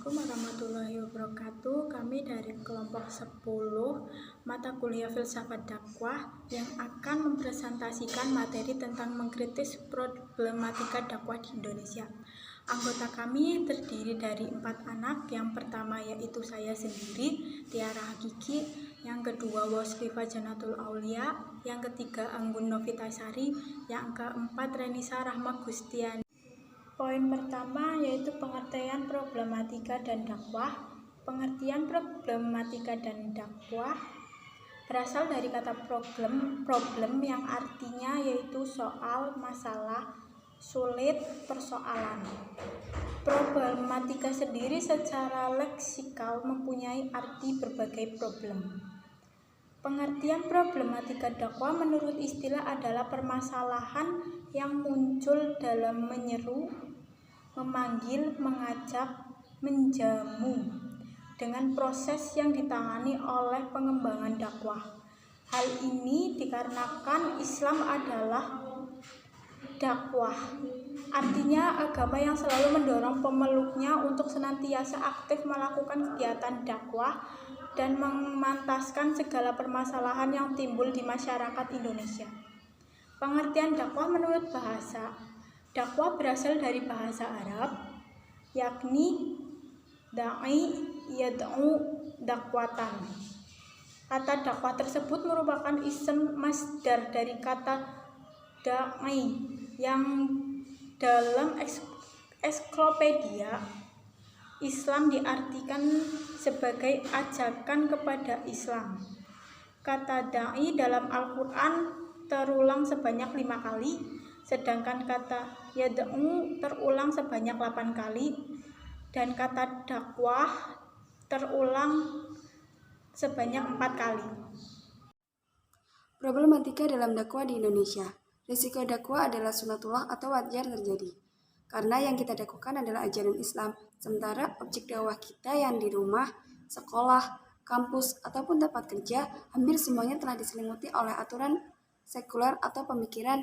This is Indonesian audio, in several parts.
Assalamualaikum warahmatullahi wabarakatuh. Kami dari kelompok 10 mata kuliah filsafat dakwah yang akan mempresentasikan materi tentang mengkritis problematika dakwah di Indonesia. Anggota kami terdiri dari 4 anak. Yang pertama yaitu saya sendiri, Tiara Hakiki. Yang kedua Waslifa Janatul Aulia. Yang ketiga Anggun Novitasari. Yang keempat Renisa Rahma Gustiani. Poin pertama yaitu pengertian problematika dan dakwah. Pengertian problematika dan dakwah berasal dari kata problem yang artinya yaitu soal, masalah, sulit, persoalan. Problematika sendiri secara leksikal mempunyai arti berbagai problem. Pengertian problematika dakwah menurut istilah adalah permasalahan yang muncul dalam menyeru, memanggil, mengajak, menjamu dengan proses yang ditangani oleh pengembangan dakwah. Hal ini dikarenakan Islam adalah dakwah, artinya agama yang selalu mendorong pemeluknya untuk senantiasa aktif melakukan kegiatan dakwah dan memantaskan segala permasalahan yang timbul di masyarakat Indonesia. Pengertian dakwah menurut bahasa. Dakwah berasal dari bahasa Arab, yakni da'i yad'u dakwatan. Kata dakwah tersebut merupakan ism masdar dari kata da'i yang dalam ensiklopedia Islam diartikan sebagai ajakan kepada Islam. Kata da'i dalam Al-Quran terulang sebanyak 5 kali, sedangkan kata yad'u terulang sebanyak 8 kali, dan kata dakwah terulang sebanyak 4 kali. Problematika dalam dakwah di Indonesia. Risiko dakwah adalah sunatullah atau wajar terjadi. Karena yang kita dakwakan adalah ajaran Islam, sementara objek dakwah kita yang di rumah, sekolah, kampus, ataupun tempat kerja, hampir semuanya telah diselimuti oleh aturan sekuler atau pemikiran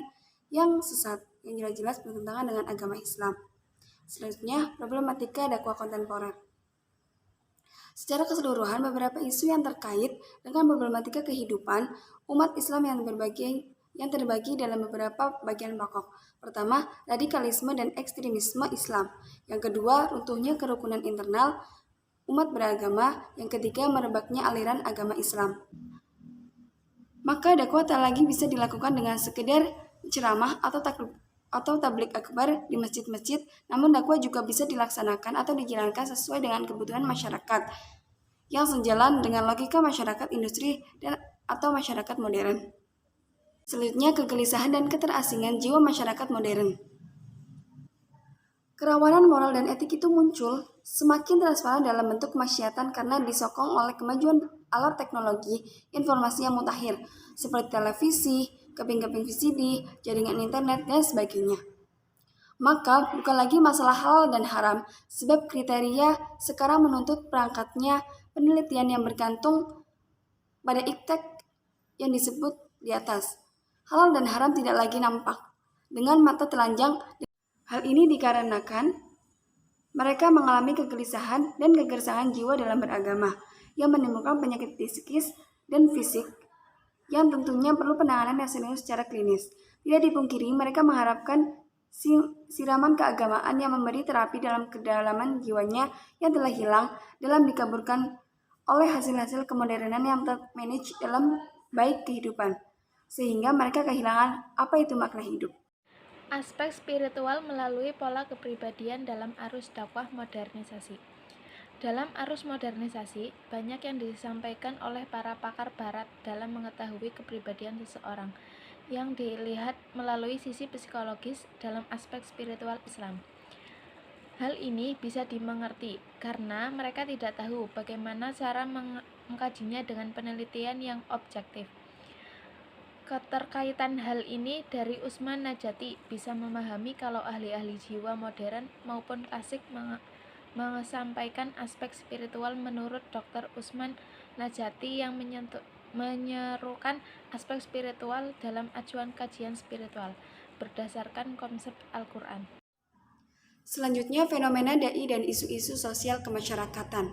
yang sesat, yang jelas-jelas bertentangan dengan agama Islam. Selanjutnya, problematika dakwah kontemporer. Secara keseluruhan, beberapa isu yang terkait dengan problematika kehidupan umat Islam yang terbagi dalam beberapa bagian pokok. Pertama, radikalisme dan ekstremisme Islam. Yang kedua, runtuhnya kerukunan internal umat beragama. Yang ketiga, merebaknya aliran agama Islam. Maka dakwah tak lagi bisa dilakukan dengan sekedar ceramah atau tablik akbar di masjid-masjid, namun dakwah juga bisa dilaksanakan atau dijalankan sesuai dengan kebutuhan masyarakat yang sejalan dengan logika masyarakat industri atau masyarakat modern. Selanjutnya, kegelisahan dan keterasingan jiwa masyarakat modern. Kerawanan moral dan etik itu muncul semakin transparan dalam bentuk kemaksiatan karena disokong oleh kemajuan alat teknologi informasi yang mutakhir seperti televisi, keping-keping VCD, jaringan internet, dan sebagainya. Maka bukan lagi masalah halal dan haram, sebab kriteria sekarang menuntut perangkatnya penelitian yang bergantung pada iktek yang disebut di atas. Halal dan haram tidak lagi nampak dengan mata telanjang. Hal ini dikarenakan mereka mengalami kegelisahan dan kegersangan jiwa dalam beragama yang menimbulkan penyakit psikis dan fisik yang tentunya perlu penanganan yang serius secara klinis. Tidak dipungkiri, mereka mengharapkan siraman keagamaan yang memberi terapi dalam kedalaman jiwanya yang telah hilang dalam dikaburkan oleh hasil-hasil kemodernan yang termanage dalam baik kehidupan, sehingga mereka kehilangan apa itu makna hidup. Aspek spiritual melalui pola kepribadian dalam arus dakwah modernisasi. Dalam arus modernisasi, banyak yang disampaikan oleh para pakar barat dalam mengetahui kepribadian seseorang yang dilihat melalui sisi psikologis dalam aspek spiritual Islam. Hal ini bisa dimengerti karena mereka tidak tahu bagaimana cara mengkajinya dengan penelitian yang objektif. Keterkaitan hal ini dari Usman Najati bisa memahami kalau ahli-ahli jiwa modern maupun klasik menyampaikan aspek spiritual menurut Dr. Usman Najati yang menyerukan aspek spiritual dalam acuan kajian spiritual berdasarkan konsep Al-Quran. Selanjutnya, fenomena dai dan isu-isu sosial kemasyarakatan.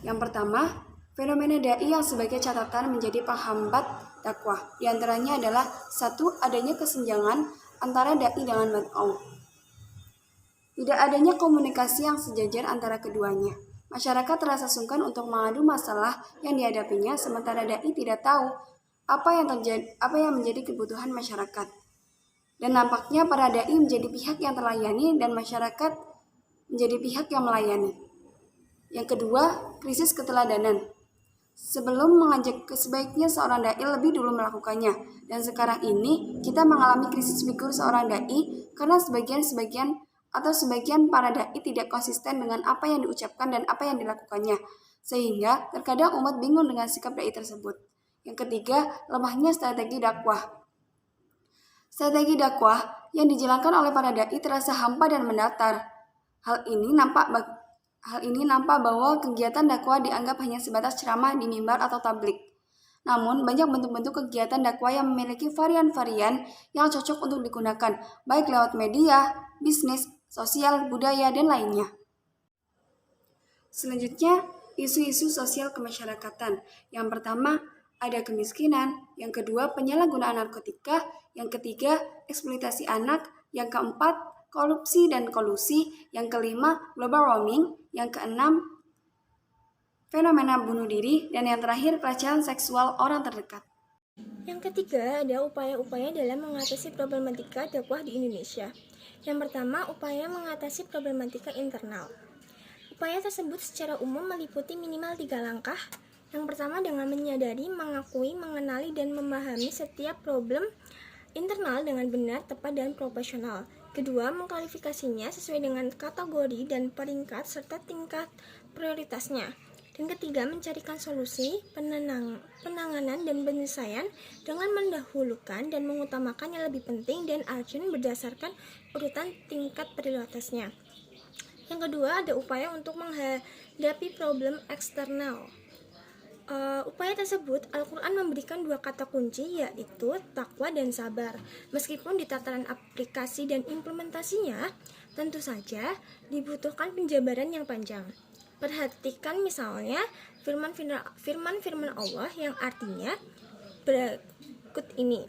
Yang pertama, fenomena dai yang sebagai catatan menjadi penghambat dakwah. Di antaranya adalah 1. Adanya kesenjangan antara dai dengan mad'u. Tidak adanya komunikasi yang sejajar antara keduanya. Masyarakat terasa sungkan untuk mengadu masalah yang dihadapinya, sementara dai tidak tahu apa yang menjadi kebutuhan masyarakat. Dan nampaknya para dai menjadi pihak yang terlayani dan masyarakat menjadi pihak yang melayani. Yang kedua, krisis keteladanan. Sebelum mengajak, sebaiknya seorang dai lebih dulu melakukannya. Dan sekarang ini kita mengalami krisis figur seorang dai karena sebagian para dai tidak konsisten dengan apa yang diucapkan dan apa yang dilakukannya. Sehingga terkadang umat bingung dengan sikap dai tersebut. Yang ketiga, lemahnya strategi dakwah. Strategi dakwah yang dijalankan oleh para dai terasa hampa dan mendatar. Hal ini nampak bahwa kegiatan dakwah dianggap hanya sebatas ceramah di mimbar atau tablik. Namun, banyak bentuk-bentuk kegiatan dakwah yang memiliki varian-varian yang cocok untuk digunakan, baik lewat media, bisnis, sosial, budaya, dan lainnya. Selanjutnya, isu-isu sosial kemasyarakatan. Yang pertama, ada kemiskinan. Yang kedua, penyalahgunaan narkotika. Yang ketiga, eksploitasi anak. Yang keempat, korupsi dan kolusi. Yang kelima, global warming. Yang keenam, fenomena bunuh diri. Dan yang terakhir, pelecehan seksual orang terdekat. Yang ketiga, ada upaya-upaya dalam mengatasi problematika dakwah di Indonesia. Yang pertama, upaya mengatasi problematika internal. Upaya tersebut secara umum meliputi minimal 3 langkah. Yang pertama, dengan menyadari, mengakui, mengenali, dan memahami setiap problem internal dengan benar, tepat, dan proporsional. Kedua, mengklarifikasinya sesuai dengan kategori dan peringkat serta tingkat prioritasnya. Dan ketiga, mencarikan solusi, penanganan, dan penyelesaian dengan mendahulukan dan mengutamakan yang lebih penting dan urgent berdasarkan urutan tingkat prioritasnya. Yang kedua, ada upaya untuk menghadapi problem eksternal. Upaya tersebut, Al-Quran memberikan 2 kata kunci, yaitu takwa dan sabar. Meskipun di tataran aplikasi dan implementasinya, tentu saja dibutuhkan penjabaran yang panjang. Perhatikan misalnya firman Allah yang artinya berikut ini.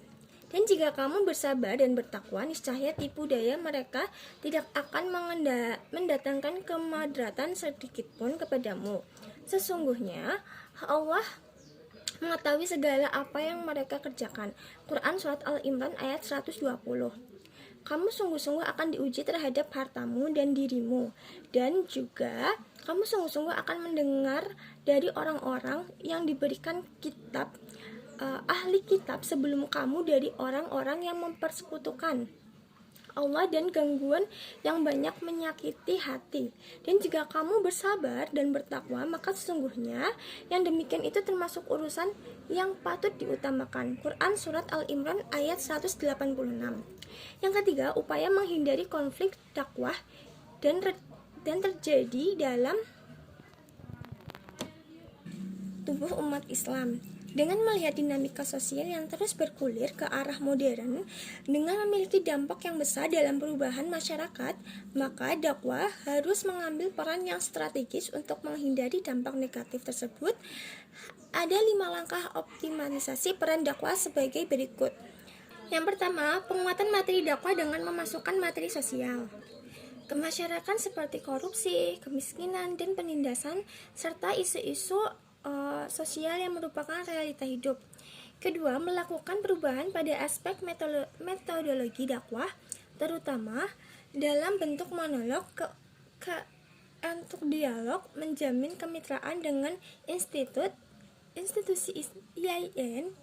Dan jika kamu bersabar dan bertakwa, niscaya tipu daya mereka tidak akan mendatangkan kemadaratan sedikitpun kepadamu. Sesungguhnya Allah mengetahui segala apa yang mereka kerjakan. Quran Surat Al-Imran ayat 120. Kamu sungguh-sungguh akan diuji terhadap hartamu dan dirimu. Dan juga kamu sungguh-sungguh akan mendengar dari orang-orang yang diberikan kitab, ahli kitab sebelum kamu, dari orang-orang yang mempersekutukan Allah dan gangguan yang banyak menyakiti hati. Dan jika kamu bersabar dan bertakwa, maka sesungguhnya yang demikian itu termasuk urusan yang patut diutamakan. Quran Surat Al-Imran ayat 186. Yang ketiga, upaya menghindari konflik dakwah dan terjadi dalam tubuh umat Islam. Dengan melihat dinamika sosial yang terus bergulir ke arah modern dengan memiliki dampak yang besar dalam perubahan masyarakat, maka dakwah harus mengambil peran yang strategis untuk menghindari dampak negatif tersebut. Ada 5 langkah optimalisasi peran dakwah sebagai berikut. Yang pertama, penguatan materi dakwah dengan memasukkan materi sosial ke masyarakat seperti korupsi, kemiskinan, dan penindasan, serta isu-isu sosial yang merupakan realita hidup. Kedua, melakukan perubahan pada aspek metodologi dakwah, terutama dalam bentuk monolog untuk dialog, menjamin kemitraan dengan institusi IAIN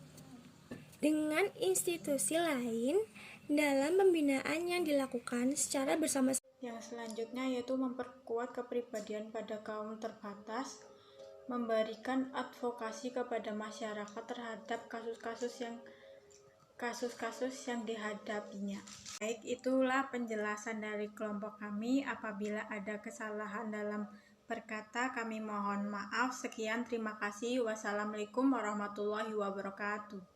dengan institusi lain dalam pembinaan yang dilakukan secara bersama-sama. Yang selanjutnya yaitu memperkuat kepribadian pada kaum terbatas, memberikan advokasi kepada masyarakat terhadap kasus-kasus yang dihadapinya. Baik, itulah penjelasan dari kelompok kami. Apabila ada kesalahan dalam berkata, kami mohon maaf. Sekian, terima kasih. Wassalamualaikum warahmatullahi wabarakatuh.